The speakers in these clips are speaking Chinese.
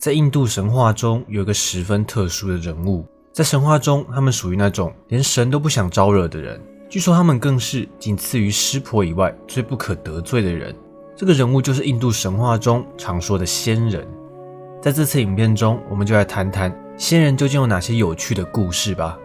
在印度神话中有一个十分特殊的人物，在神话中他们属于那种连神都不想招惹的人，据说他们更是仅次于湿婆以外最不可得罪的人。这个人物就是印度神话中常说的仙人。在这次影片中，我们就来谈谈仙人究竟有哪些有趣的故事吧。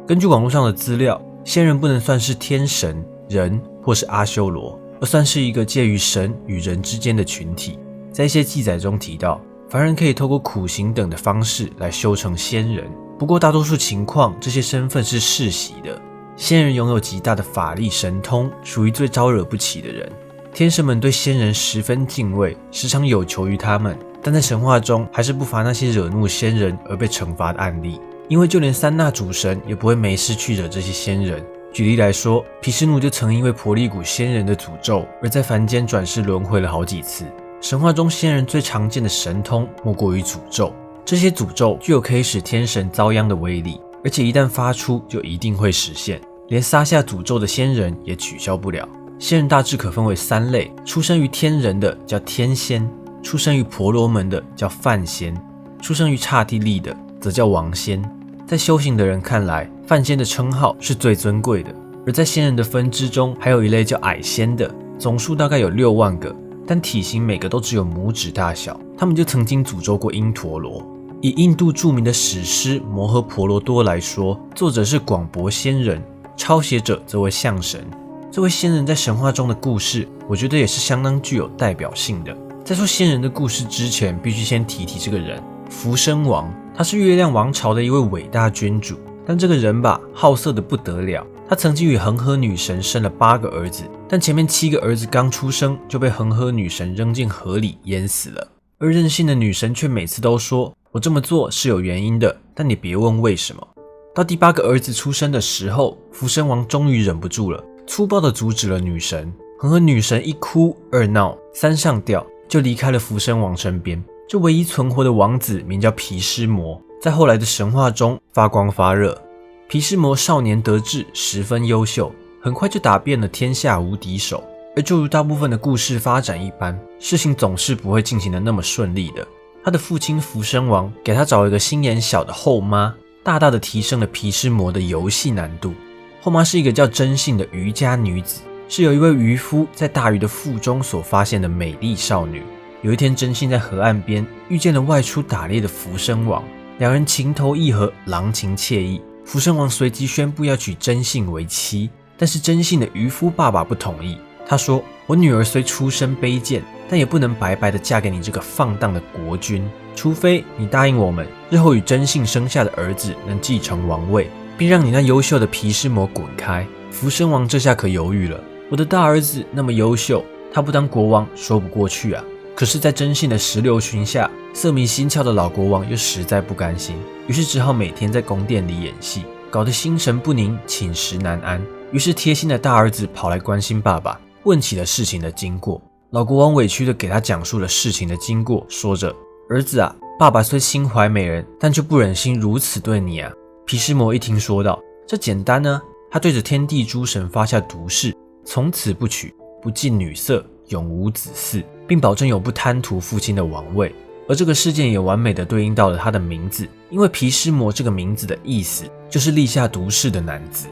根据网络上的资料，仙人不能算是天神、人或是阿修罗，而算是一个介于神与人之间的群体。在一些记载中提到，凡人可以透过苦行等的方式来修成仙人，不过大多数情况这些身份是世袭的。仙人拥有极大的法力神通，属于最招惹不起的人。天神们对仙人十分敬畏，时常有求于他们，但在神话中还是不乏那些惹怒仙人而被惩罚的案例，因为就连三大主神也不会没事去惹这些仙人。举例来说，毗湿奴就曾因为婆利古仙人的诅咒而在凡间转世轮回了好几次。神话中仙人最常见的神通莫过于诅咒，这些诅咒具有可以使天神遭殃的威力，而且一旦发出就一定会实现，连撒下诅咒的仙人也取消不了。仙人大致可分为三类，出生于天人的叫天仙，出生于婆罗门的叫梵仙，出生于刹帝利的则叫王仙。在修行的人看来，梵仙的称号是最尊贵的，而在仙人的分支中还有一类叫矮仙的，总数大概有6万个，但体型每个都只有拇指大小，他们就曾经诅咒过因陀罗。以印度著名的史诗《摩诃婆罗多》来说，作者是广博仙人，抄写者则为象神。这位仙人在神话中的故事，我觉得也是相当具有代表性的。在说仙人的故事之前，必须先提这个人——福生王。他是月亮王朝的一位伟大君主，但这个人吧，好色的不得了。他曾经与恒河女神生了8个儿子，但前面7个儿子刚出生就被恒河女神扔进河里淹死了。而任性的女神却每次都说：“我这么做是有原因的，但你别问为什么。”到第8个儿子出生的时候，福生王终于忍不住了，粗暴地阻止了女神。恒河女神一哭二闹三上吊，就离开了福生王身边。这唯一存活的王子名叫毗湿摩，在后来的神话中发光发热。毗湿摩少年得志，十分优秀，很快就打遍了天下无敌手。而就如大部分的故事发展一般，事情总是不会进行的那么顺利的。他的父亲福生王给他找了一个心眼小的后妈，大大的提升了毗湿摩的游戏难度。后妈是一个叫真信的渔家女子，是有一位渔夫在大鱼的腹中所发现的美丽少女。有一天，真信在河岸边遇见了外出打猎的福生王，两人情投意合，郎情妾意。福生王随即宣布要娶真信为妻，但是真信的渔夫爸爸不同意。他说：“我女儿虽出身卑贱，但也不能白白的嫁给你这个放荡的国君，除非你答应我们，日后与真信生下的儿子能继承王位，并让你那优秀的毗湿摩滚开。”福生王这下可犹豫了，我的大儿子那么优秀，他不当国王说不过去啊。可是在真信的石榴裙下，色迷心窍的老国王又实在不甘心，于是只好每天在宫殿里演戏，搞得心神不宁，寝食难安。于是贴心的大儿子跑来关心爸爸，问起了事情的经过。老国王委屈地给他讲述了事情的经过，说着：“儿子啊，爸爸虽心怀美人，但却不忍心如此对你啊。”毗湿摩一听说道：“这简单呢。”他对着天地诸神发下毒誓，从此不娶，不近女色，永无子嗣，并保证永不贪图父亲的王位。而这个事件也完美地对应到了他的名字，因为毗湿摩这个名字的意思就是立下毒誓的男子。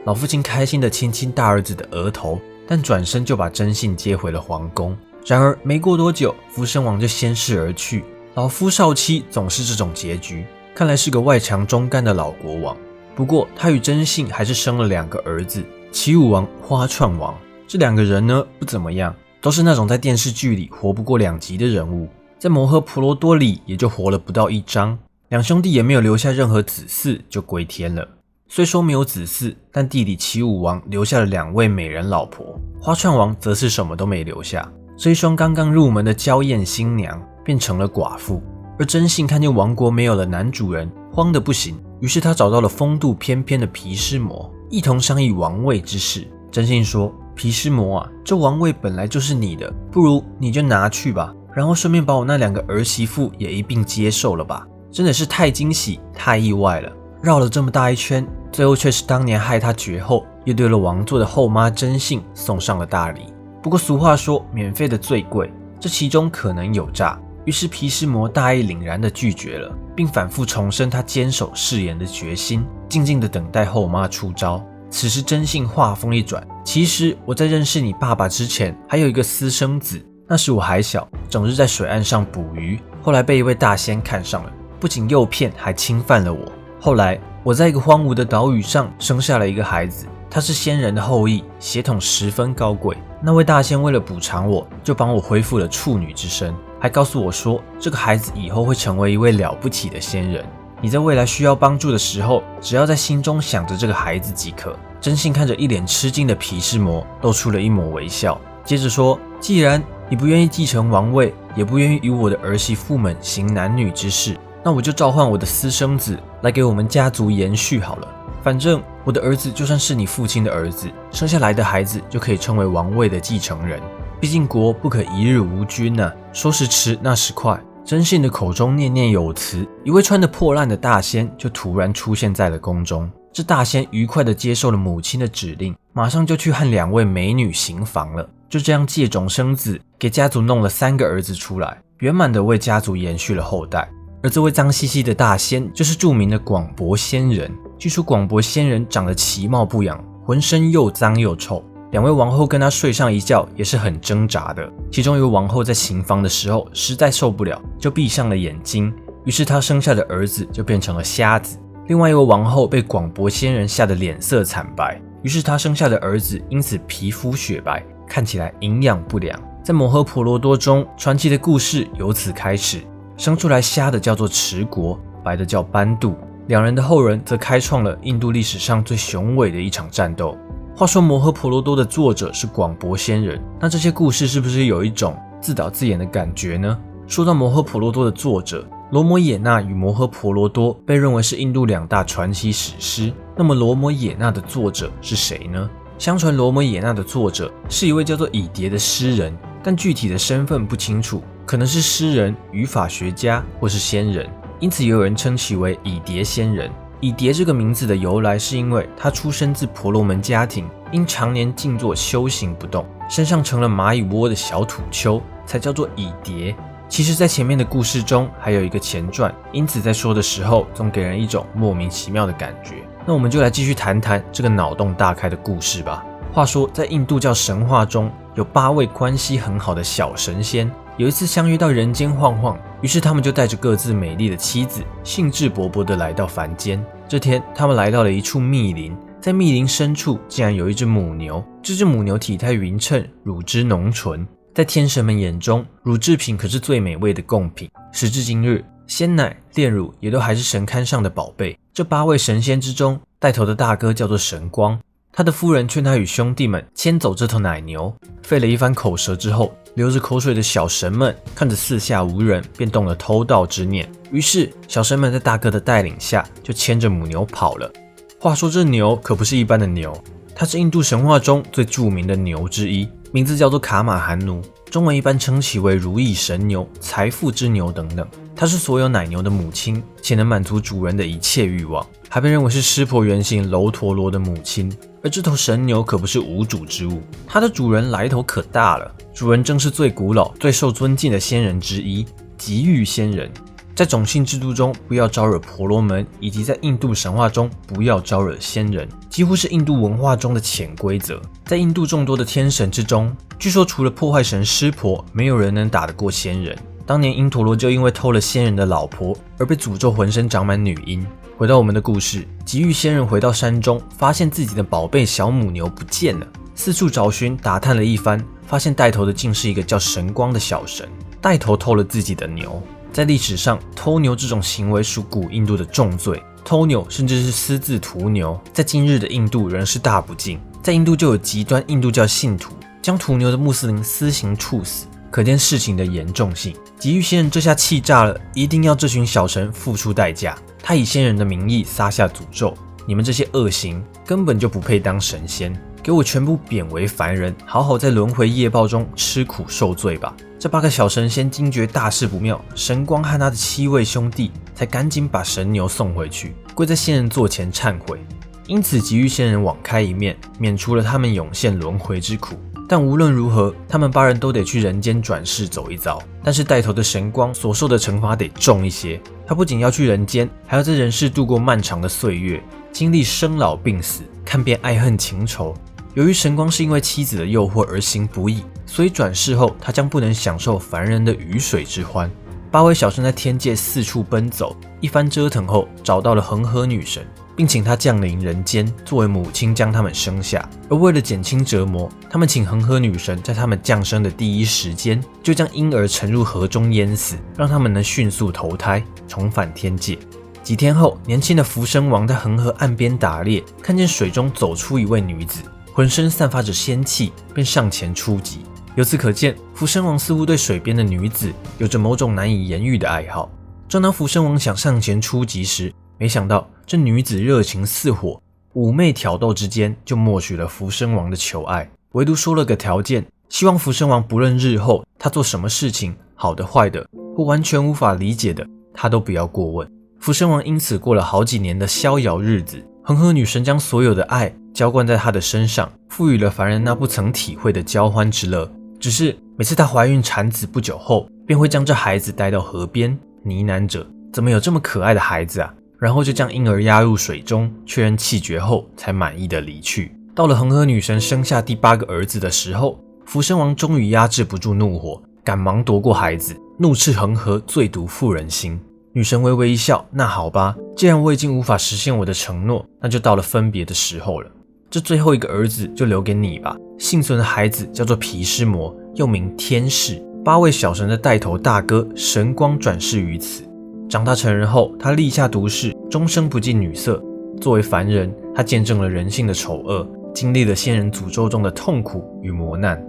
老父亲开心地亲亲大儿子的额头，但转身就把真信接回了皇宫。然而没过多久，福生王就先逝而去。老夫少妻总是这种结局，看来是个外强中干的老国王。不过他与真信还是生了2个儿子，齐武王、花串王。这2个人呢，不怎么样，都是那种在电视剧里活不过2集的人物，在摩诃婆罗多里也就活了不到1章。2兄弟也没有留下任何子嗣，就归天了。虽说没有子嗣，但弟弟齐武王留下了2位美人老婆，花串王则是什么都没留下。这一双刚刚入门的娇艳新娘变成了寡妇。而真信看见王国没有了男主人，慌得不行，于是他找到了风度翩翩的毗湿摩，一同商议王位之事。真信说：“毗湿摩啊，这王位本来就是你的，不如你就拿去吧，然后顺便把我那2个儿媳妇也一并接受了吧。”真的是太惊喜，太意外了。绕了这么大一圈，最后却是当年害他绝后，又对了王座的后妈真信送上了大礼。不过俗话说，免费的最贵，这其中可能有诈。于是毗湿魔大义凛然地拒绝了，并反复重申他坚守誓言的决心，静静地等待后妈出招。此时真信话锋一转，其实我在认识你爸爸之前还有一个私生子，那时我还小，整日在水岸上捕鱼，后来被一位大仙看上了，不仅诱骗还侵犯了我。后来我在一个荒芜的岛屿上生下了一个孩子，他是仙人的后裔，血统十分高贵。那位大仙为了补偿我，就帮我恢复了处女之身，还告诉我说这个孩子以后会成为一位了不起的仙人，你在未来需要帮助的时候，只要在心中想着这个孩子即可。真信看着一脸吃惊的毗湿魔，露出了一抹微笑，接着说，既然你不愿意继承王位，也不愿意与我的儿媳妇们行男女之事，那我就召唤我的私生子来给我们家族延续好了。反正我的儿子就算是你父亲的儿子，生下来的孩子就可以称为王位的继承人。毕竟国不可一日无君啊，说时迟那时快，真信的口中念念有词，一位穿得破烂的大仙就突然出现在了宫中。这大仙愉快地接受了母亲的指令，马上就去和2位美女行房了。就这样借种生子，给家族弄了3个儿子出来，圆满地为家族延续了后代。而这位脏兮兮的大仙就是著名的广博仙人。据说广博仙人长得其貌不扬，浑身又脏又臭，2位王后跟他睡上一觉也是很挣扎的。其中一位王后在行房的时候实在受不了，就闭上了眼睛，于是她生下的儿子就变成了瞎子。另外一位王后被广博仙人吓得脸色惨白，于是她生下的儿子因此皮肤雪白，看起来营养不良。在摩诃婆罗多中，传奇的故事由此开始，生出来瞎的叫做持国，白的叫班杜，2人的后人则开创了印度历史上最雄伟的一场战斗。话说摩诃婆罗多的作者是广博仙人，那这些故事是不是有一种自导自演的感觉呢？说到摩诃婆罗多的作者，罗摩衍那与摩诃婆罗多被认为是印度2大传奇史诗。那么罗摩衍那的作者是谁呢？相传罗摩衍那的作者是一位叫做乙蝶的诗人，但具体的身份不清楚，可能是诗人、语法学家或是仙人，因此也有人称其为乙蝶仙人。乙蝶这个名字的由来是因为他出身自婆罗门家庭，因常年静坐修行不动，身上成了蚂蚁窝的小土丘，才叫做乙蝶。其实在前面的故事中还有一个前传，因此在说的时候总给人一种莫名其妙的感觉。那我们就来继续谈谈这个脑洞大开的故事吧。话说在印度教神话中，有8位关系很好的小神仙，有一次相约到人间晃晃，于是他们就带着各自美丽的妻子，兴致勃勃地来到凡间。这天他们来到了一处密林，在密林深处竟然有一只母牛，这只母牛体态匀称，乳汁浓醇，在天神们眼中，乳制品可是最美味的贡品。时至今日，鲜奶、炼乳也都还是神龛上的宝贝。这8位神仙之中，带头的大哥叫做神光，他的夫人劝他与兄弟们牵走这头奶牛。费了一番口舌之后，流着口水的小神们看着四下无人，便动了偷盗之念。于是小神们在大哥的带领下，就牵着母牛跑了。话说这牛可不是一般的牛，它是印度神话中最著名的牛之一，名字叫做卡玛汗奴，中文一般称其为如意神牛、财富之牛等等。它是所有奶牛的母亲，且能满足主人的一切欲望，还被认为是湿婆原型楼陀罗的母亲。而这头神牛可不是无主之物，它的主人来头可大了，主人正是最古老、最受尊敬的仙人之一——极欲仙人。在种姓制度中，不要招惹婆罗门，以及在印度神话中不要招惹仙人，几乎是印度文化中的潜规则。在印度众多的天神之中，据说除了破坏神湿婆，没有人能打得过仙人。当年因陀罗就因为偷了仙人的老婆而被诅咒浑身长满女婴。回到我们的故事，极欲仙人回到山中，发现自己的宝贝小母牛不见了，四处找寻打探了一番，发现带头的竟是一个叫神光的小神，带头偷了自己的牛。在历史上，偷牛这种行为属古印度的重罪，偷牛甚至是私自屠牛，在今日的印度仍是大不敬。在印度就有极端印度教信徒将屠牛的穆斯林私刑处死，可见事情的严重性。极欲仙人这下气炸了，一定要这群小神付出代价。他以仙人的名义撒下诅咒：你们这些恶行根本就不配当神仙，给我全部贬为凡人，好好在轮回业报中吃苦受罪吧。这8个小神仙惊觉大事不妙，神光和他的7位兄弟才赶紧把神牛送回去，跪在仙人座前忏悔。因此极欲仙人网开一面，免除了他们涌现轮回之苦。但无论如何，他们8人都得去人间转世走一遭。但是带头的神光所受的惩罚得重一些，他不仅要去人间，还要在人世度过漫长的岁月，经历生老病死，看遍爱恨情仇。由于神光是因为妻子的诱惑而行不义，所以转世后他将不能享受凡人的鱼水之欢。8位小生在天界四处奔走，一番折腾后找到了恒河女神，并请她降临人间，作为母亲将他们生下。而为了减轻折磨，他们请恒河女神在他们降生的第一时间就将婴儿沉入河中淹死，让他们能迅速投胎重返天界。几天后，年轻的福生王在恒河岸边打猎，看见水中走出一位女子，浑身散发着仙气，便上前出击。由此可见，福生王似乎对水边的女子有着某种难以言喻的爱好。正当福生王想上前出击时，没想到这女子热情似火，妩媚挑逗之间就默许了福生王的求爱，唯独说了个条件，希望福生王不论日后他做什么事情，好的坏的或完全无法理解的，他都不要过问。福生王因此过了好几年的逍遥日子，恒河女神将所有的爱浇灌在他的身上，赋予了凡人那不曾体会的交欢之乐。只是每次她怀孕产子不久后，便会将这孩子带到河边，呢喃着怎么有这么可爱的孩子啊，然后就将婴儿压入水中，确认气绝后才满意的离去。到了恒河女神生下第8个儿子的时候，福生王终于压制不住怒火，赶忙夺过孩子，怒斥恒河最毒妇人心。女神微微一笑，那好吧，既然我已经无法实现我的承诺，那就到了分别的时候了。这最后一个儿子就留给你吧。幸存的孩子叫做毗湿魔，又名天士。8位小神的带头大哥神光转世于此。长大成人后，他立下毒誓，终生不近女色。作为凡人，他见证了人性的丑恶，经历了仙人诅咒中的痛苦与磨难。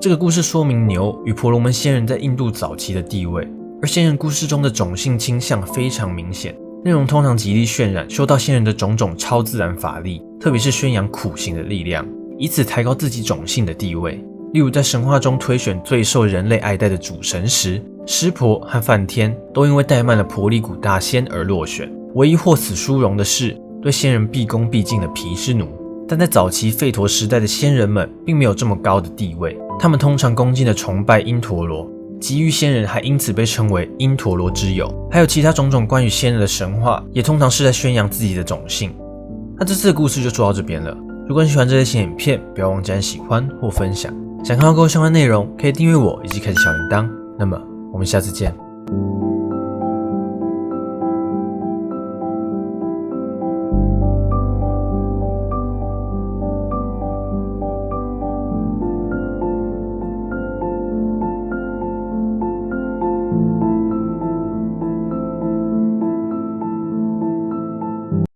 这个故事说明牛与婆罗门仙人在印度早期的地位，而仙人故事中的种姓倾向非常明显。内容通常极力渲染修道仙人的种种超自然法力，特别是宣扬苦行的力量，以此抬高自己种姓的地位。例如在神话中推选最受人类爱戴的主神时，湿婆和梵天都因为怠慢了婆利古大仙而落选。唯一获此殊荣的是对仙人毕恭毕敬的毗湿奴。但在早期吠陀时代的仙人们并没有这么高的地位，他们通常恭敬地崇拜因陀罗，极欲仙人还因此被称为因陀罗之友。还有其他种种关于仙人的神话，也通常是在宣扬自己的种姓。那这次的故事就说到这边了。如果你喜欢这类型影片，不要忘记按喜欢或分享。想看到更多相关内容，可以订阅我以及开启小铃铛。那么我们下次见。